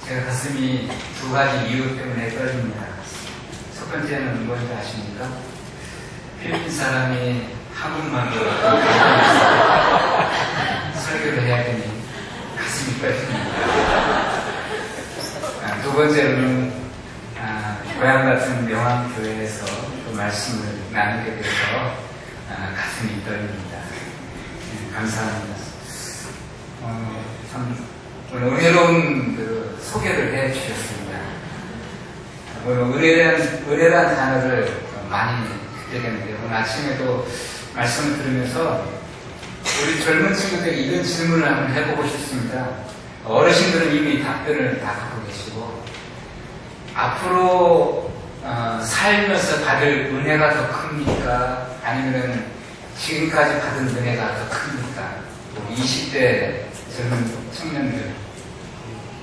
제가 가슴이 두 가지 이유 때문에 떨립니다. 첫 번째는 뭔지 아십니까? 필리핀 사람이 한국말로 설교를 해야 되니 가슴이 떨립니다. 두 번째로는 고향 같은 명함교회에서 그 말씀을 나누게 돼서 가슴이 떨립니다. 감사합니다. 참 오늘 은혜로운 그 소개를 해 주셨습니다. 오늘 은혜란 단어를 많이 듣게 되는데요. 오늘 아침에도 말씀을 들으면서 우리 젊은 친구들이 이런 질문을 한번 해보고 싶습니다. 어르신들은 이미 답변을 다 갖고 계시고 앞으로 살면서 받을 은혜가 더 큽니까? 아니면 지금까지 받은 은혜가 더 큽니까? 20대 젊은 청년들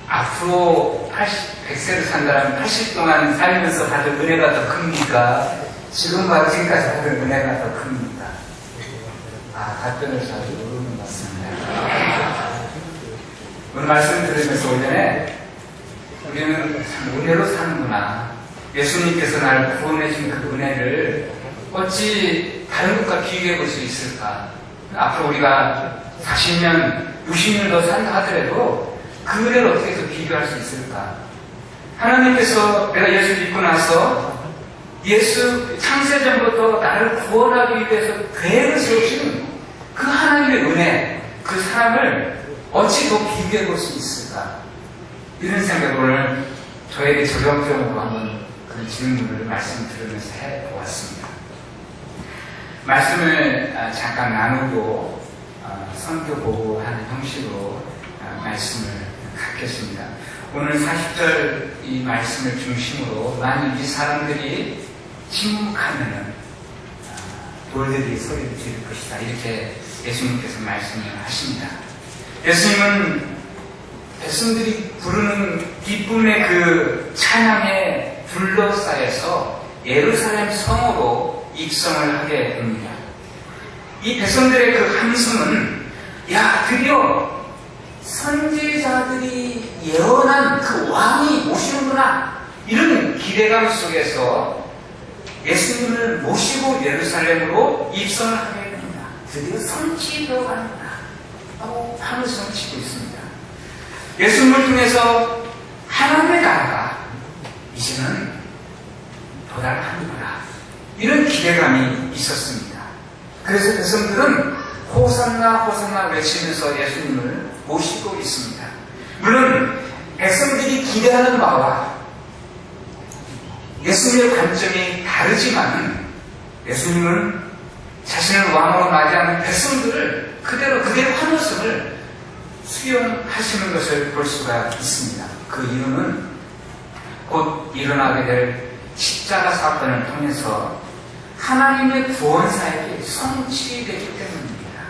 앞으로 100세를 산다면 80 동안 살면서 받을 은혜가 더 큽니까? 지금과 지금까지 받은 은혜가 더 큽니까? 답변을 잘 모르는 것 같습니다. 오늘 말씀을 들으면서 오전에 우리는 참 은혜로 사는구나. 예수님께서 나를 구원해 준 그 은혜를 어찌 다른 것과 비교해 볼 수 있을까? 앞으로 우리가 40년, 60년 더 산다 하더라도 그 은혜를 어떻게 해서 비교할 수 있을까? 하나님께서 내가 예수 믿고 나서 예수 창세전부터 나를 구원하기 위해서 계획을 세우시는 그 하나님의 은혜, 그 사랑을 어찌 더 비교해 볼 수 있을까? 이런 생각을 저에게 적용적으로 한번 그런 질문을 말씀 들으면서 해보았습니다. 말씀을 잠깐 나누고 선교 보고하는 형식으로 말씀을 갖겠습니다. 오늘 40절 이 말씀을 중심으로 만일 이 사람들이 침묵하면은 돌들이 소리를 지를 것이다. 이렇게 예수님께서 말씀을 하십니다. 예수님은 백성들이 부르는 기쁨의 그 찬양에 둘러싸여서 예루살렘 성으로 입성을 하게 됩니다. 이 백성들의 그 함성은 드디어 선지자들이 예언한 그 왕이 오시는구나, 이런 기대감 속에서 예수님을 모시고 예루살렘으로 입성을 하게 됩니다. 드디어 성취 들어가는구나 하고 함성을 치고 있습니다. 예수님을 통해서 하나님의 나라가 이제는 도달하는구나, 이런 기대감이 있었습니다. 그래서 백성들은 호산나 호산나 외치면서 예수님을 모시고 있습니다. 물론 백성들이 기대하는 바와 예수님의 관점이 다르지만 예수님은 자신을 왕으로 맞이하는 백성들을 그대로 그들의 환호성을 수용하시는 것을 볼 수가 있습니다. 그 이유는 곧 일어나게 될 십자가 사건을 통해서 하나님의 구원 사역이 성취되기 때문입니다.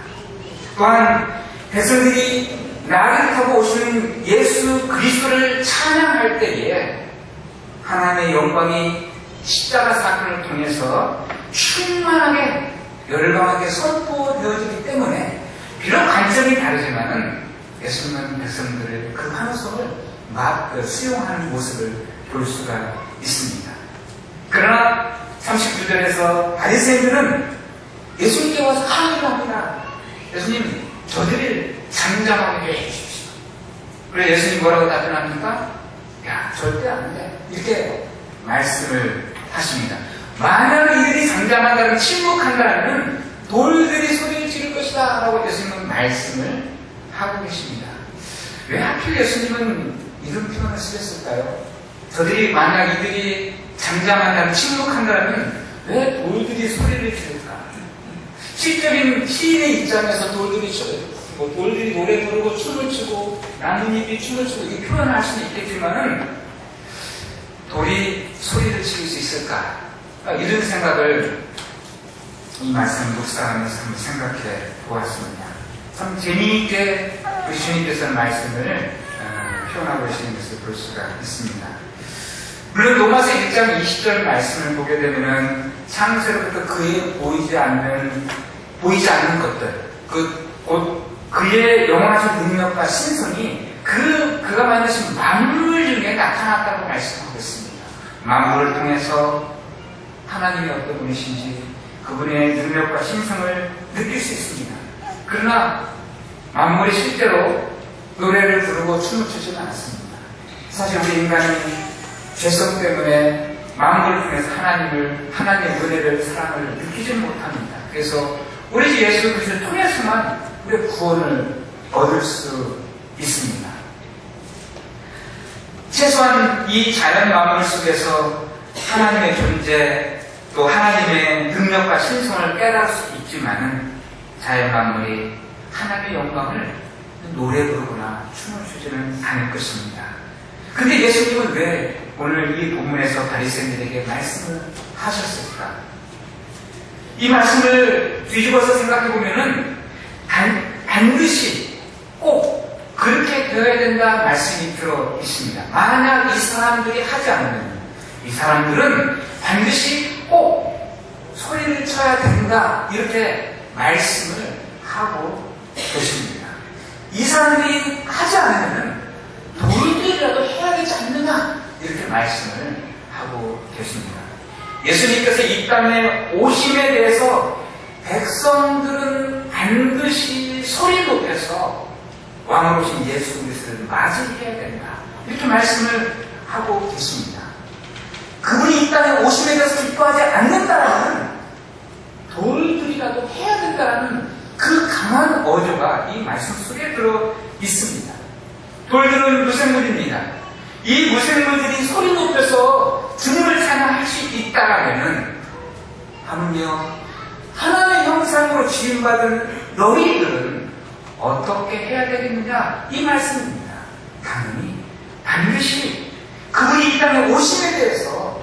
또한 백성들이 나를 타고 오시는 예수 그리스도를 찬양할 때에 하나님의 영광이 십자가 사건을 통해서 충만하게 열광하게 선포되어지기 때문에 비록 관점이 다르지만은 예수님은 백성들의 그 환호성을 수용하는 모습을 볼 수가 있습니다. 그러나 39절에서 바리새인들은 예수님께 와서 항의를 합니다. 예수님, 저들을 잠잠하게 해주십시오. 그래 예수님 뭐라고 답변합니까? 절대 안 돼, 이렇게 말씀을 하십니다. 만약 이들이 잠잠한다면, 침묵한다면 돌들이 소리를 지를 것이다 라고 예수님은 말씀을 하고 계십니다. 왜 하필 예수님은 이런 표현을 쓰셨을까요? 저들이 만약 이들이 잠잠한다면, 침묵한다면 왜 돌들이 소리를 지를까? 시적인 시인의 입장에서 돌들이 노래 부르고 춤을 추고 나뭇잎이 춤을 추고 이 표현을 할 수는 있겠지만은 돌이 소리를 지를 수 있을까? 이런 생각을 이 말씀 묵상하면서 한번 생각해 보았습니다. 참 재미있게 우리 주님께서는 말씀을 표현하고 계시는 것을 볼 수가 있습니다. 물론 로마서 1장 20절 말씀을 보게 되면은 창세로부터 그에 보이지 않는 것들, 곧 그의 영원하신 능력과 신성이 그가 만드신 만물 중에 나타났다고 말씀하고 있습니다. 만물을 통해서 하나님이 어떤 분이신지 그분의 능력과 신성을 느낄 수 있습니다. 그러나 만물이 실제로 노래를 부르고 춤을 추지는 않았습니다. 사실 우리 인간은 죄성 때문에 만물을 통해서 하나님의 은혜를, 사랑을 느끼지 못합니다. 그래서 우리 주 예수 그리스도를 통해서만 우리의 구원을 얻을 수 있습니다. 최소한 이 자연 만물 속에서 하나님의 존재, 또 하나님의 능력과 신성을 깨달을 수 있지만은 자연 만물이 하나님의 영광을 노래 부르거나 춤을 추지는 않을 것입니다. 근데 예수님은 왜 오늘 이 본문에서 바리새인들에게 말씀을 하셨을까? 이 말씀을 뒤집어서 생각해 보면은 반드시 꼭 그렇게 되어야 된다 말씀이 들어 있습니다. 만약 이 사람들이 하지 않으면 이 사람들은 반드시 꼭 소리를 쳐야 된다 이렇게 말씀을 하고 계십니다. 이 사람들이 하지 않으면 돌들이라도 해야 되지 않느냐 이렇게 말씀을 하고 계십니다. 예수님께서 이 땅에 오심에 대해서 백성들은 반드시 소리 높여서 왕으로 오신 예수 그리스도를 맞이해야 된다 이렇게 말씀을 하고 계십니다. 그분이 이 땅에 오심에 대해서 기뻐하지 않는다라는 돌들이라도 해야 된다라는 그 강한 어조가 이 말씀 속에 들어 있습니다. 돌들은 무생물입니다. 이 무생물들이 소리 높여서 주님을 찬양할 수 있다라면 하물며 하나님의 형상으로 지음받은 너희들은 어떻게 해야 되겠느냐 이 말씀입니다. 당연히 반드시 그분이 이 땅에 오심에 대해서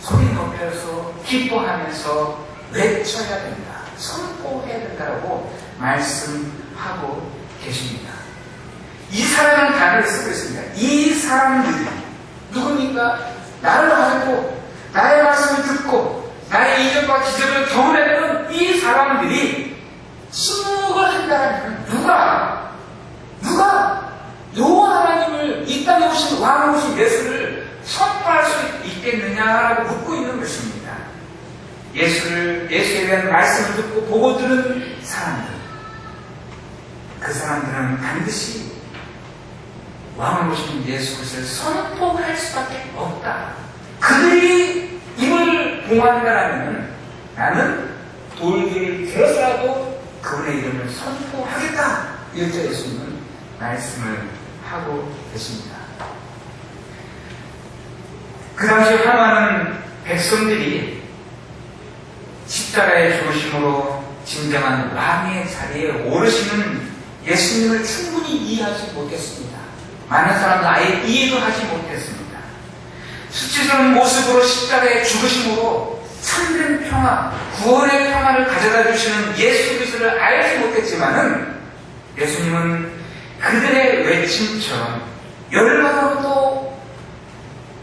소리 높여서 기뻐하면서 외쳐야 된다. 선포해야 된다고 말씀하고 계십니다. 이 사람은 단어를 쓰고 있습니다. 이 사람들이 누굽니까? 나를 알고 나의 말씀을 듣고 나의 이적과 기적을 경험했던 이 사람들이 침묵을 한다면 누가 여호와 하나님을 이 땅에 오신 왕으로 오신 예수를 선포할 수 있겠느냐라고 묻고 있는 것입니다. 예수에 대한 말씀을 듣고 보고 들은 사람들, 그 사람들은 반드시 왕을 오신 예수 그리스도를 선포할 수밖에 없다. 그들이 입을 봉한다라면 나는 돌들을 들어서라도 그분의 이름을 선포하겠다. 이렇게 예수님은 말씀을 하고 계십니다. 그 당시 하나는 백성들이 십자가의 죽으심으로 진정한 왕의 자리에 오르시는 예수님을 충분히 이해하지 못했습니다. 많은 사람들 아예 이해도 하지 못했습니다. 수치스러운 모습으로 십자가의 죽으심으로 참된 평화, 구원의 평화를 가져다 주시는 예수 그리스도를 알지 못했지만은 예수님은 그들의 외침처럼 열방으로 또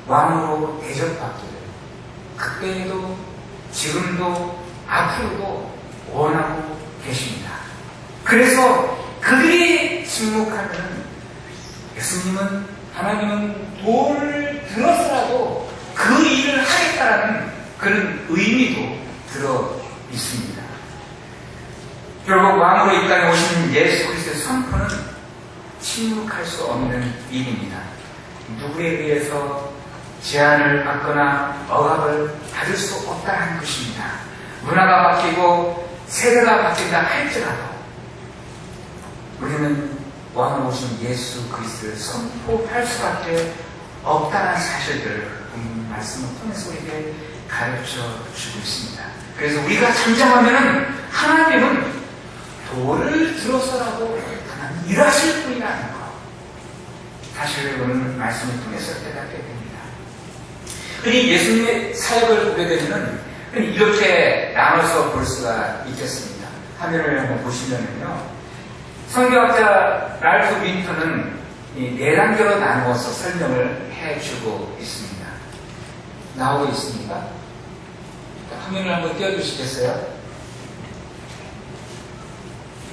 왕으로 대접받기를 그때에도 지금도 앞으로도 원하고 계십니다. 그래서 그들이 침묵하면 예수님은 하나님은 돈을 들어서라도 그 일을 하겠다라는 그런 의미도 들어 있습니다. 결국 왕으로 이 땅에 오신 예수 그리스도의 선포는 침묵할 수 없는 일입니다. 누구에 의해서 제한을 받거나 억압을 받을 수 없다는 것입니다. 문화가 바뀌고 세대가 바뀐다 할지라도 우리는 왕으로 오신 예수 그리스도를 선포할 수밖에 없다는 사실들을 말씀을 통해서 우리에게 가르쳐 주고 있습니다. 그래서 우리가 잠잠하면 하나님은 돌을 들어서라도 하나님 일하실 분이라는 것 사실을 오늘 말씀을 통해서 깨닫게 됩니다. 그러니 예수님의 사역을 보게 되면 이렇게 나눠서 볼 수가 있겠습니다. 화면을 한번 보시면요. 성경학자 랄프 윈터는 네 단계로 나누어서 설명을 해주고 있습니다. 나오고 있습니까? 화면을 한번 띄워주시겠어요?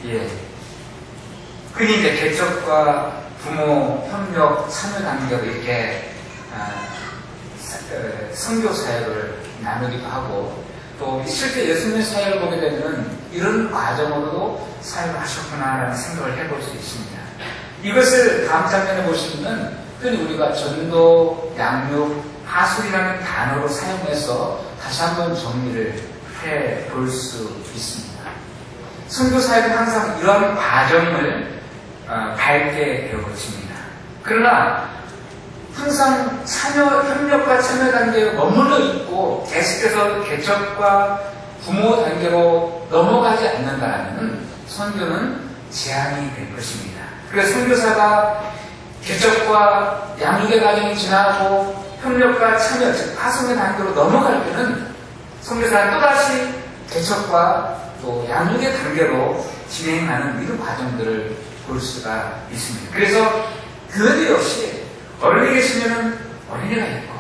예. 흔히 이제 개척과 부모, 협력, 참여 단계로 이렇게 선교 사역을 나누기도 하고, 또 실제 예수님의 사역을 보게 되면 이런 과정으로도 사역을 하셨구나라는 생각을 해볼 수 있습니다. 이것을 다음 장면에 보시면 흔히 우리가 전도, 양육, 하술이라는 단어로 사용해서 다시 한번 정리를 해볼 수 있습니다. 선교 사역은 항상 이러한 과정을 밟게 되어집니다. 그러나 항상 협력과 참여 단계에 머물러 있고 계속해서 개척과 부모 단계로 넘어가지 않는다면 선교는 제한이 될 것입니다. 그래서 선교사가 개척과 양육의 과정이 지나고 협력과 참여, 즉 파송의 단계로 넘어갈 때는 선교사는 또다시 개척과 또 양육의 단계로 진행하는 이런 과정들을 볼 수가 있습니다. 그래서 교회도 역시 어린이 계시면 어린이가 있고,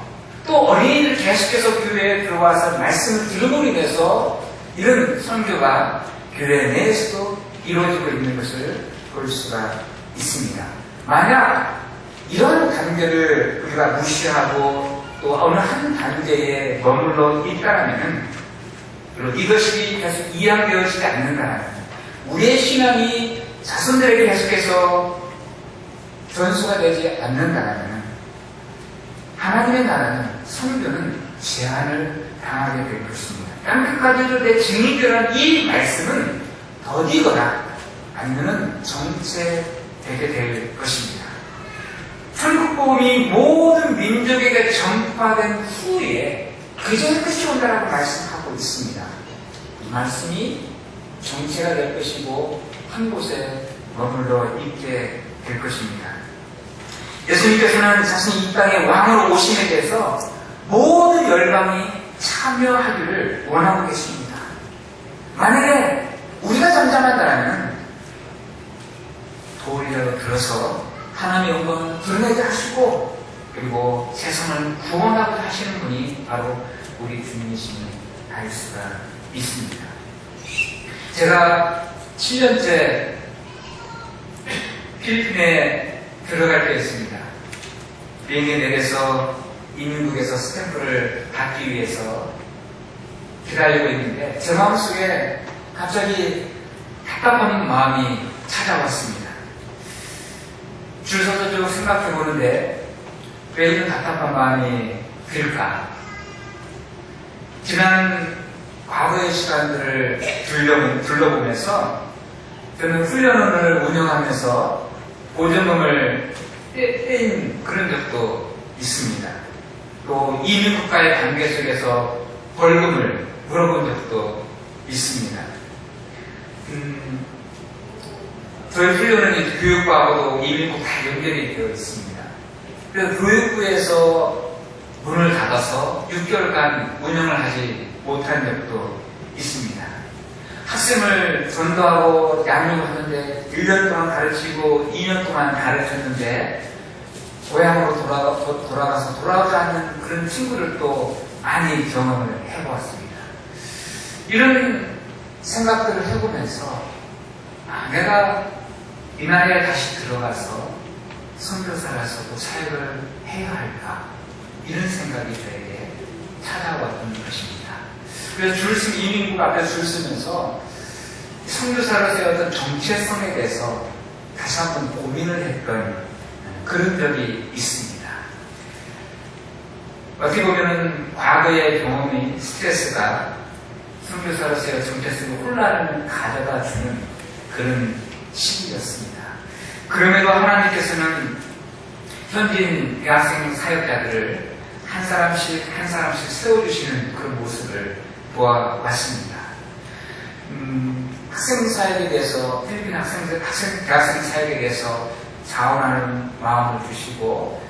또 어린이를 계속해서 교회에 들어와서 말씀을 들음으로 인해서 이런 선교가 교회 내에서도 이루어지고 있는 것을 볼 수가 있습니다. 만약 이런 단계를 우리가 무시하고 또 어느 한 단계에 머물러 있다면, 그리고 이것이 계속 이양되어지지 않는다면, 우리의 신앙이 자손들에게 계속해서 전수가 되지 않는다면 하나님의 나라는, 선교는 제한을 당하게 될 것입니다. 땅끝까지도 내 증인되는 이 말씀은 더디거나 아니면 정체되게 될 것입니다. 천국복음이 모든 민족에게 전파된 후에 그저 끝이 온다라고 말씀하고 있습니다. 이 말씀이 정체가 될 것이고 한 곳에 머물러 있게 될 것입니다. 예수님께서는 자신이 이 땅에 왕으로 오심에 대해서 모든 열방이 참여하기를 원하고 계십니다. 만약에 우리가 잠잠한다면 도리라도 들어서 하나님의 영광을 드러내게 하시고, 그리고 세상을 구원하고 하시는 분이 바로 우리 주님이심을 알 수가 있습니다. 제가 7년째 필리핀에 들어갈 때였습니다. 비행기 내려서 이민국에서 스탬프를 받기 위해서 기다리고 있는데 제 마음속에 갑자기 답답한 마음이 찾아왔습니다. 줄 서서 쭉 생각해 보는데 왜 이런 답답한 마음이 들까? 지난 과거의 시간들을 둘러보면서 저는 훈련원을 운영하면서 보조금을 떼인 그런 적도 있습니다. 또 이민국가의 관계 속에서 벌금을 물어본 적도 있습니다. 저희 훈련은 교육부하고도 이민국 다 연결이 되어 있습니다. 그래서 교육부에서 문을 닫아서 6개월간 운영을 하지 못한 적도 있습니다. 학생을 전도하고 양육을 하는데 1년 동안 가르치고 2년 동안 가르쳤는데 고향으로 돌아가서 돌아오지 않는 그런 친구들도 많이 경험을 해보았습니다. 이런 생각들을 해보면서 내가 이 나라에 다시 들어가서 선교사라서도 사역을 해야 할까, 이런 생각이 저에게 찾아왔던 것입니다. 그래서 이민국 앞에 줄 서면서 선교사로서의 어떤 정체성에 대해서 다시 한번 고민을 했던 그런 적이 있습니다. 어떻게 보면 과거의 경험이, 스트레스가 선교사로서의 정체성의 혼란을 가져다 주는 그런 시기였습니다. 그럼에도 하나님께서는 현지인 대학생 사역자들을 한 사람씩 세워주시는 그런 모습을 보아왔습니다. 학생 사역에 대해서, 필리핀 대학생 사역에 대해서 자원하는 마음을 주시고,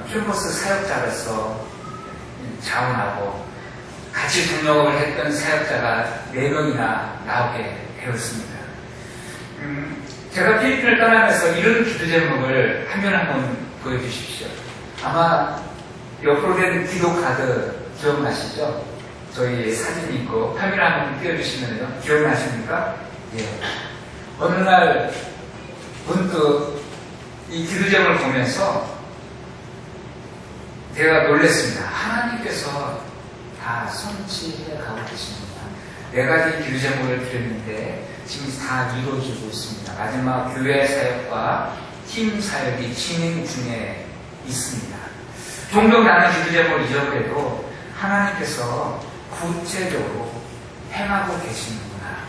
캠퍼스 사역자로서 자원하고 같이 동역을 했던 사역자가 4명이나 나오게 되었습니다. 제가 필리핀을 떠나면서 이런 기도 제목을 한번 보여주십시오. 아마 옆으로 된 기도 카드 기억나시죠? 저희 사진이 있고 카메라 한번 띄워주시면요. 기억나십니까? 예. 어느 날 문득 이 기도 제목을 보면서 제가 놀랐습니다. 하나님께서 다 성취해 가고 계십니다. 4가지 기도 제목을 드렸는데 지금 다 이루어지고 있습니다. 마지막 교회 사역과 팀 사역이 진행 중에 있습니다. 종종 나는 기도 제목을 잊어버려도 하나님께서 구체적으로 행하고 계시는구나,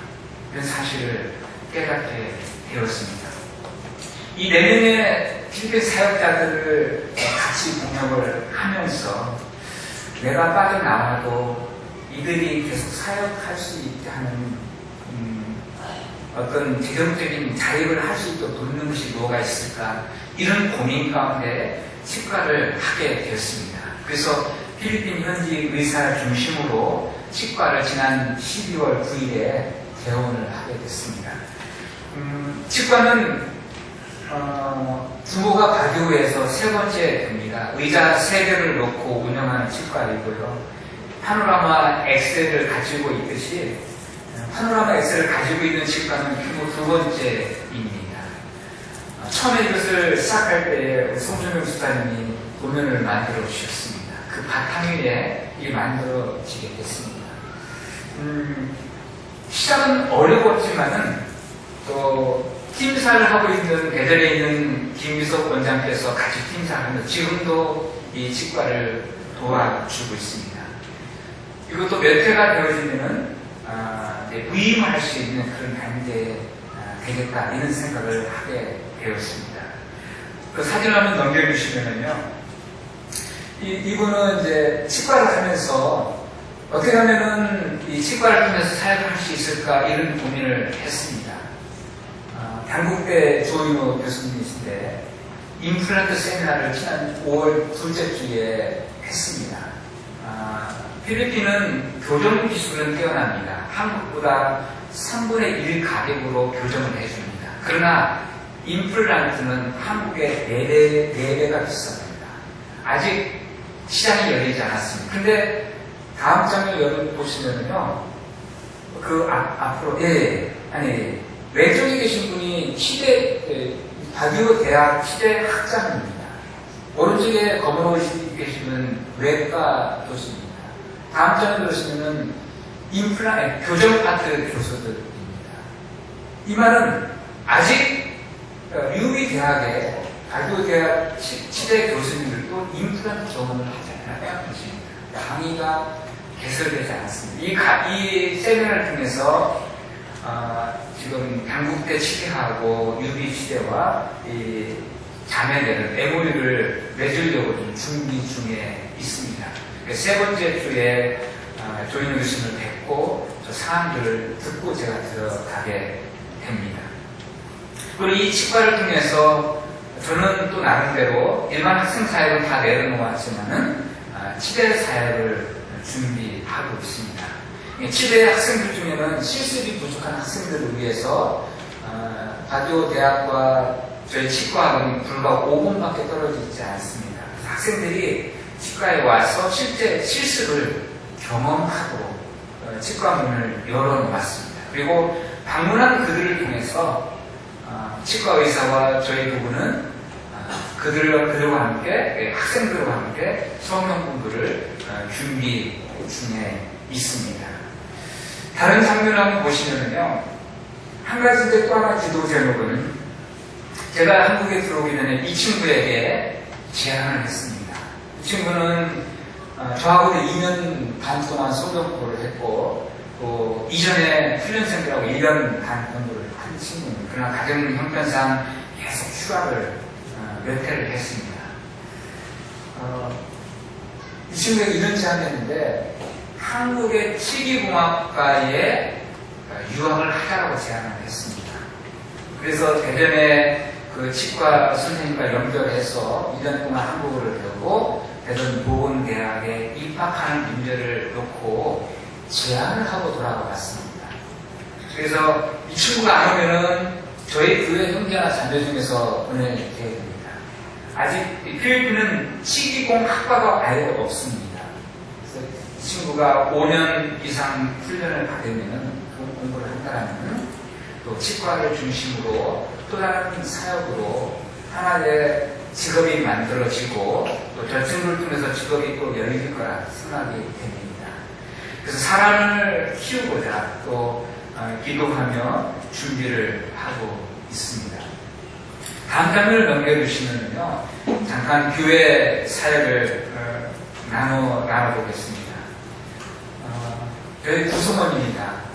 이런 사실을 깨닫게 되었습니다. 이 4명의 필리핀 사역자들을 같이 동역을 하면서 내가 빠져나와도 이들이 계속 사역할 수 있게 하는 어떤 재정적인 자립을 할 수 있도록 돕는 것이 뭐가 있을까, 이런 고민 가운데 치과를 하게 되었습니다. 그래서 필리핀 현지 의사를 중심으로 치과를 지난 12월 9일에 개원을 하게 됐습니다. 치과는 규모가 바교에서 3번째 됩니다. 의자 3개를 놓고 운영하는 치과이고요. 파노라마 엑셀을 가지고 있듯이 파노라마 엑셀을 가지고 있는 치과는 규모 2번째입니다. 처음에 이것을 시작할 때에 송준영 수사님이 도면을 만들어 주셨습니다. 그 바탕 위에 이게 만들어지게 됐습니다. 시작은 어려웠지만은 또 팀사를 하고 있는 대전에 있는 김유석 원장께서 같이 팀사하면서 지금도 이 치과를 도와주고 있습니다. 이것도 몇 회가 되어지면은 부임할 수 있는 그런 단계에 되겠다, 이런 생각을 하게 되었습니다. 그 사진을 한번 넘겨주시면은요, 이분은 이제 치과를 하면서 어떻게 하면은 이 치과를 통해서 사역할 수 있을까, 이런 고민을 했습니다. 단국대 조인호 교수님이신데 임플란트 세미나를 지난 5월 둘째 주에 했습니다. 필리핀은 교정 기술은 뛰어납니다. 한국보다 3분의 1 가격으로 교정을 해줍니다. 그러나 임플란트는 한국의 4배가 비쌉니다. 아직 시장이 열리지 않았습니다. 근데 다음 장을 보시면은요, 앞으로, 왼쪽에 계신 분이 바디오 대학 치대 학장입니다. 오른쪽에 검은옷 계시는 외과 교수입니다. 다음 장을 보시면은 교정 파트 교수들입니다. 이 말은 아직 유비 대학의 바디오 대학 치대 교수님들도 임플란트 전문을 하지 않아요. 강의가 개설되지 않았습니다. 이 세미나를 통해서 지금 단국대 치대하고 유비 치대와 이 자매들은 MOU를 맺으려고 좀 준비 중에 있습니다. 3번째 주에 조인호 교수님을 뵙고 저 사항들을 듣고 제가 들어가게 됩니다. 그리고 이 치과를 통해서 저는 또 나름대로 일반 학생 사역은 다 내려놓았지만은 치대 사역을 준비하고 있습니다. 치대 학생들 중에는 실습이 부족한 학생들을 위해서 바디오 대학과 저희 치과학은 불과 5분밖에 떨어져 있지 않습니다. 그래서 학생들이 치과에 와서 실제 실습을 경험하고 치과 문을 열어놓았습니다. 그리고 방문한 그들을 통해서 치과 의사와 저희 부부는 그들과 함께, 학생들과 함께 성경 공부를 준비 중에 있습니다. 다른 장면을 한번 보시면요, 한 가지인데 또 하나 기도 제목은 제가 한국에 들어오기 전에 이 친구에게 제안을 했습니다. 이 친구는 저하고도 2년 반 동안 성경 공부를 했고, 또 이전에 훈련생들하고 1년 반 공부를 한 친구입니다. 그러나 가정 형편상 계속 휴학을 몇 해를 했습니다. 이 친구에게 이런 제안을 했는데 한국의 치기공학과에 유학을 하자라고 제안을 했습니다. 그래서 대전에 그 치과 선생님과 연결해서 2년 동안 한국어를 배우고 대전 보건대학에 입학하는 문제를 놓고 제안을 하고 돌아가 봤습니다. 그래서 이 친구가 안 오면은 저희 교회 형제나 자녀 중에서 보낼 계획입니다. 아직 필리핀은 치기공 학과가 아예 없습니다. 그래서 이 친구가 5년 이상 훈련을 받으면은 그 공부를 한다라면 또 치과를 중심으로 또 다른 사역으로 하나의 직업이 만들어지고 또 절충을 통해서 직업이 또 열릴 거라 생각이 됩니다. 그래서 사람을 키우고자 또 기도하며 준비를 하고 있습니다. 다음 장면을 넘겨주시면요, 잠깐 교회 사역을 나눠보겠습니다. 저희 구성원입니다.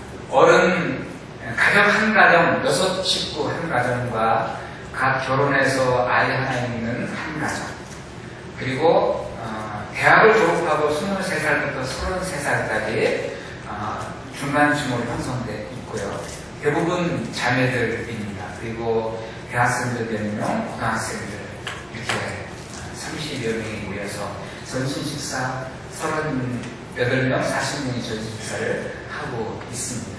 가족 한 가정, 6 식구 한 가정과 각 결혼해서 아이 하나 있는 한 가정, 그리고 대학을 졸업하고 23살부터 33살까지 중간중으로 형성되어 있고요. 대부분 자매들입니다. 그리고 대학생들 몇 명, 고등학생들 이렇게 30여 명이 모여서 전신식사 38명, 40명이 전신식사를 하고 있습니다.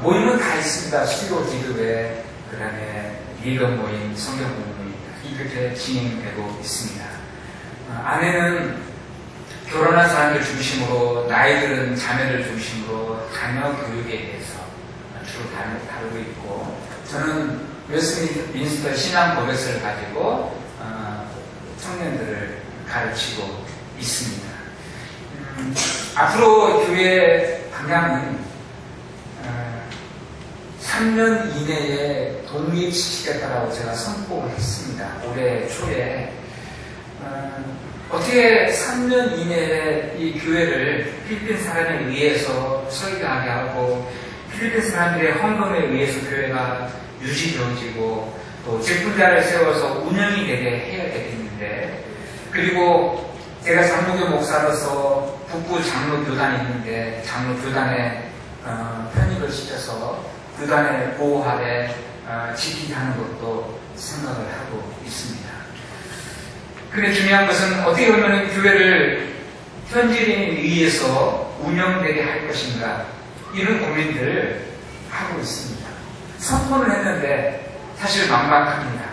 모임은 다 있습니다. 수요 기도회, 그 다음에 리더 모임, 성경 모임 이렇게 진행되고 있습니다. 아내는 결혼한 사람들 중심으로, 나이들은 자매들 중심으로 자녀 교육에 대해서 주로 다루고 있고, 저는 웨스트민스터 신앙 고백서를 가지고 청년들을 가르치고 있습니다. 앞으로 교회 방향은 3년 이내에 독립시키겠다라고 제가 선포를 했습니다. 올해 초에. 어떻게 3년 이내에 이 교회를 필리핀 사람에 의해서 설교하게 하고, 필리핀 사람들의 헌금에 의해서 교회가 유지되어지고, 또 제품자를 세워서 운영이 되게 해야 되겠는데, 그리고 제가 장로교 목사로서 북부 장로교단이 있는데, 장로교단에 편입을 시켜서 교단의 보호 아래 지키게 하는 것도 생각을 하고 있습니다. 근데 중요한 것은 어떻게 보면 교회를 현지인에 의해서 운영되게 할 것인가, 이런 고민들을 하고 있습니다. 선포를 했는데 사실 막막합니다.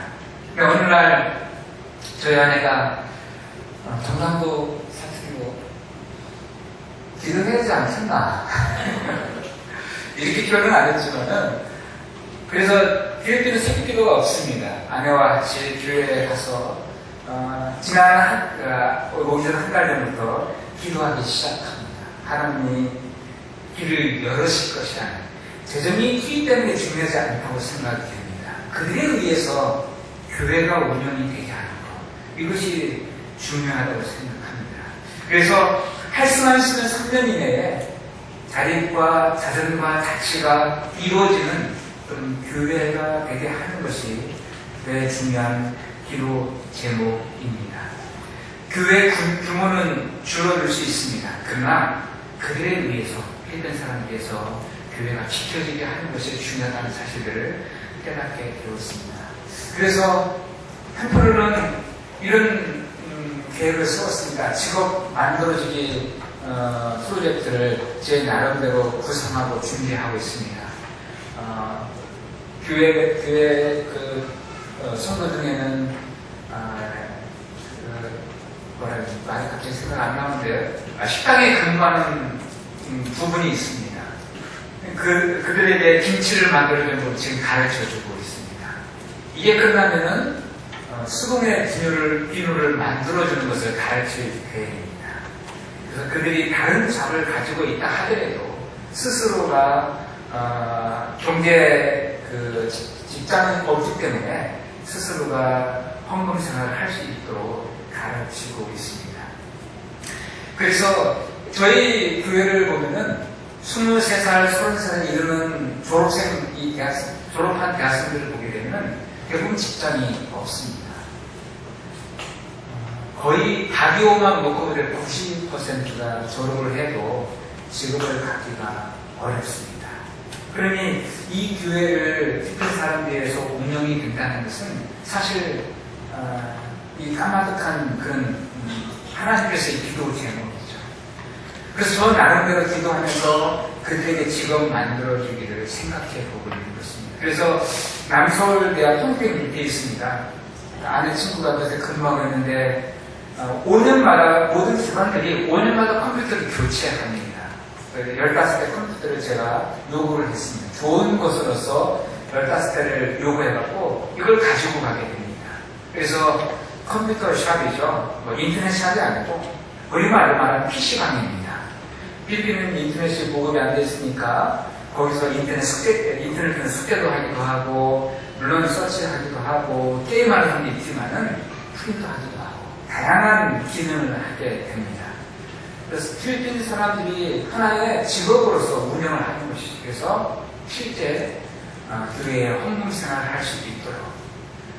어느 날 저희 아내가 전남도 사투리로 기도해야 되지 않겠나 이렇게 표현은 안 했지만은, 그래서 필리핀은 새기도가 없습니다. 아내와 같이 교회에 가서 지난 오기 전 한 달 전부터 기도하기 시작합니다. 하나님이 길을 열으실 것이라는, 재정이 기 때문에 중요하지 않다고 생각이 됩니다. 그들에 의해서 교회가 운영이 되지 않은 것, 이것이 중요하다고 생각합니다. 그래서 할 수만 있으면 3년 이내에 자립과 자전과 자치가 이루어지는 그런 교회가 되게 하는 것이 내 중요한 기도 제목입니다. 교회 규모는 줄어들 수 있습니다. 그러나 그들에 의해서, 필리핀 사람들에서 교회가 지켜지게 하는 것이 중요하다는 사실을 깨닫게 되었습니다. 그래서 한편으로는 이런 계획을 세웠습니다. 직업 만들어주기 프로젝트를 제 나름대로 구상하고 준비하고 있습니다. 교회 선거 중에는 말이 갑자기 생각 안 나오는데요. 식당에 근무하는 부분이 있습니다. 그들에게 김치를 만들어주는 걸 지금 가르쳐주고 있습니다. 이게 끝나면은 수동의 비누를 만들어주는 것을 가르칠 계획입니다. 그래서 그들이 다른 잡을 가지고 있다 하더라도 스스로가 경제 직장은 없기 때문에 스스로가 헌금 생활을 할 수 있도록 가르치고 있습니다. 그래서 저희 교회를 보면은 23살, 30살에 이르는 졸업한 대학생들을 보게 되면 대부분 직장이 없습니다. 거의 다기호만 놓고 보면 90%가 졸업을 해도 직업을 갖기가 어렵습니다. 그러니 이 교회를 필리핀 사람들에서 운영이 된다는 것은 사실 이 까마득한 그런 하나님께서의 기도 제목이죠. 그래서 저 나름대로 기도하면서 그들에게 직업 만들어주기를 생각해보고 있는 것입니다. 그래서 남서울대학 통택 밑에 있습니다. 아내 친구가 그때 근무하고 있는데 5년마다 모든 기관들이 5년마다 컴퓨터를 교체합니다. 15대 컴퓨터를 제가 요구를 했습니다. 좋은 것으로서 15대를 요구해갖고 이걸 가지고 가게 됩니다. 그래서 컴퓨터 샵이죠. 뭐 인터넷 샵이 아니고 우리말로 말하면 PC방입니다. 필리핀은 인터넷이 보급이 안 돼 있으니까 거기서 인터넷 숙제도 하기도 하고, 물론 서치하기도 하고, 게임하는 사람도 있지만은 프린트 하기도 하고, 다양한 기능을 하게 됩니다. 그래서 필리핀 사람들이 하나의 직업으로서 운영을 하는 것이죠. 그래서 실제 교회에 헌금 생활을 할 수도 있도록.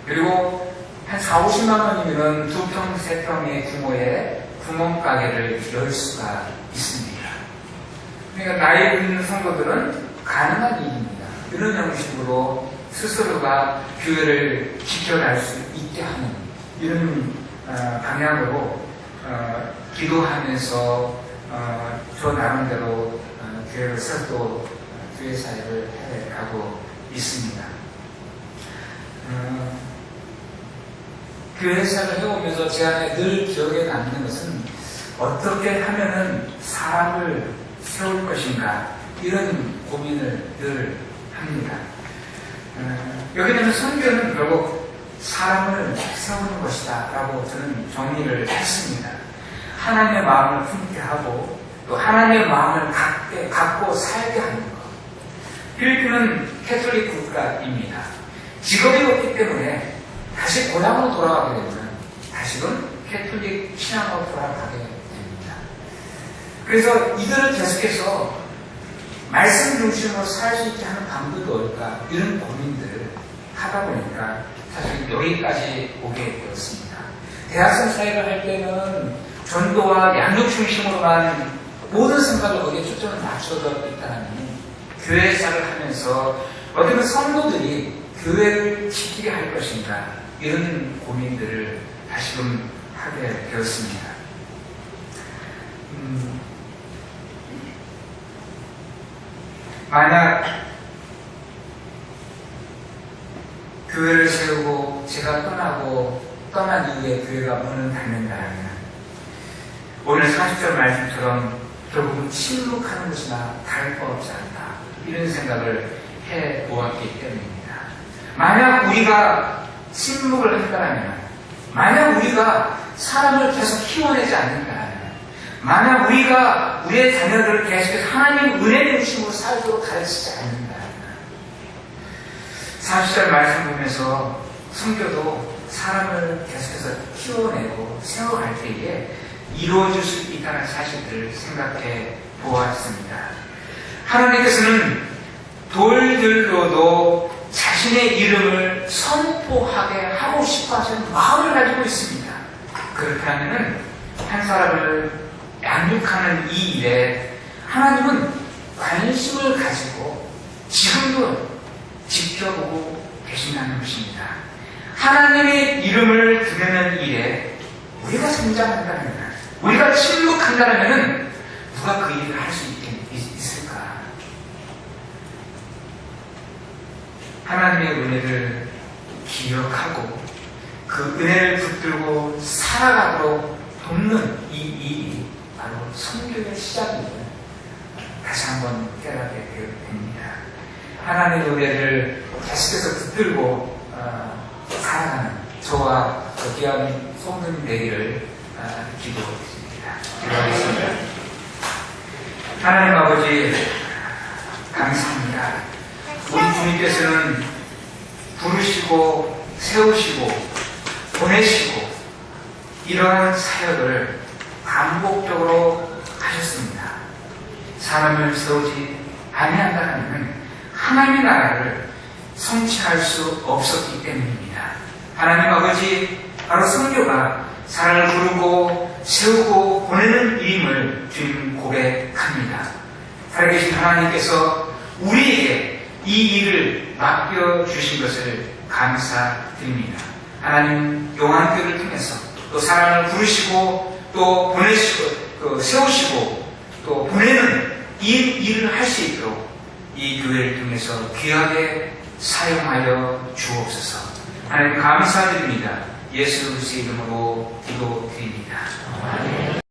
그리고 한 4, 50만 원이면 2평, 3평의 규모의 구멍가게를 열 수가 있습니다. 그러니까 나이 있는 성도들은 가능한 일입니다. 이런 형식으로 스스로가 교회를 지켜갈 수 있게 하는 이런 방향으로 기도하면서 저 나름대로 교회를 세우고 교회 사역을 해가고 있습니다. 교회 사역을 해오면서 제 안에 늘 기억에 남는 것은 어떻게 하면은 사람을 세울 것인가 이런 고민을 늘 합니다. 여기는 선교는 결국 사람을 세우는 것이다 라고 저는 정리를 했습니다. 하나님의 마음을 품게 하고 또 하나님의 마음을 갖고 살게 하는 것. 필리핀은 캐톨릭 국가입니다. 직업이 없기 때문에 다시 고향으로 돌아가게 되면 다시금 캐톨릭 신앙으로 돌아가게 됩니다. 그래서 이들을 계속해서 말씀 중심으로 살 수 있게 하는 방법이 뭘까 이런 고민들을 하다 보니까 사실 여기까지 오게 되었습니다. 대학생 사역을 할 때는 전도와 양육 중심으로만 모든 생각을 거기에 초점을 맞춰져 있다니 교회 사역을 하면서 어떤 성도들이 교회를 지키게 할 것인가 이런 고민들을 다시금 하게 되었습니다. 만약 교회를 세우고 제가 떠난 이후에 교회가 문을 닫는다면 오늘 40절 말씀처럼 결국은 침묵하는 것이나 다를 바 없지 않다 이런 생각을 해보았기 때문입니다. 만약 우리가 침묵을 한다면, 만약 우리가 사람을 계속 키워내지 않는다면, 만약 우리가 우리의 자녀들을 계속해서 하나님 은혜 중심으로 살도록 가르치지 않는다면 40절 말씀 보면서 성교도 사람을 계속해서 키워내고 세워갈 때에 이루어질 수 있다는 사실들을 생각해 보았습니다. 하나님께서는 돌들로도 자신의 이름을 선포하게 하고 싶어 하시는 마음을 가지고 있습니다. 그렇다면 한 사람을 양육하는 이 일에 하나님은 관심을 가지고 지금도 지켜보고 계신다는 것입니다. 하나님의 이름을 드리는 일에 우리가 성장한다면, 우리가 침묵한다면 누가 그 일을 할 수 있을까? 하나님의 은혜를 기억하고 그 은혜를 붙들고 살아가도록 돕는 이 일이 바로 선교의 시작임을 다시 한번 깨닫게 됩니다. 하나님의 은혜를 계속해서 붙들고 살아가는 저와 귀한 성도님 되기를 기도드립니다. 기도하겠습니다. 하나님 아버지 감사합니다. 우리 주님께서는 부르시고 세우시고 보내시고 이러한 사역을 반복적으로 하셨습니다. 사람을 세우지 아니한다면 하나님의 나라를 성취할 수 없었기 때문입니다. 하나님 아버지, 바로 선교가 사람을 부르고 세우고 보내는 일임을 주님 고백합니다. 살아계신 하나님께서 우리에게 이 일을 맡겨주신 것을 감사드립니다. 하나님 용안교를 통해서 또 사람을 부르시고 또 보내시고 세우시고 또 보내는 이 일을 할 수 있도록 이 교회를 통해서 귀하게 사용하여 주옵소서. 하나님 감사드립니다. 예수 그리스도의 이름으로 기도드립니다. 아멘.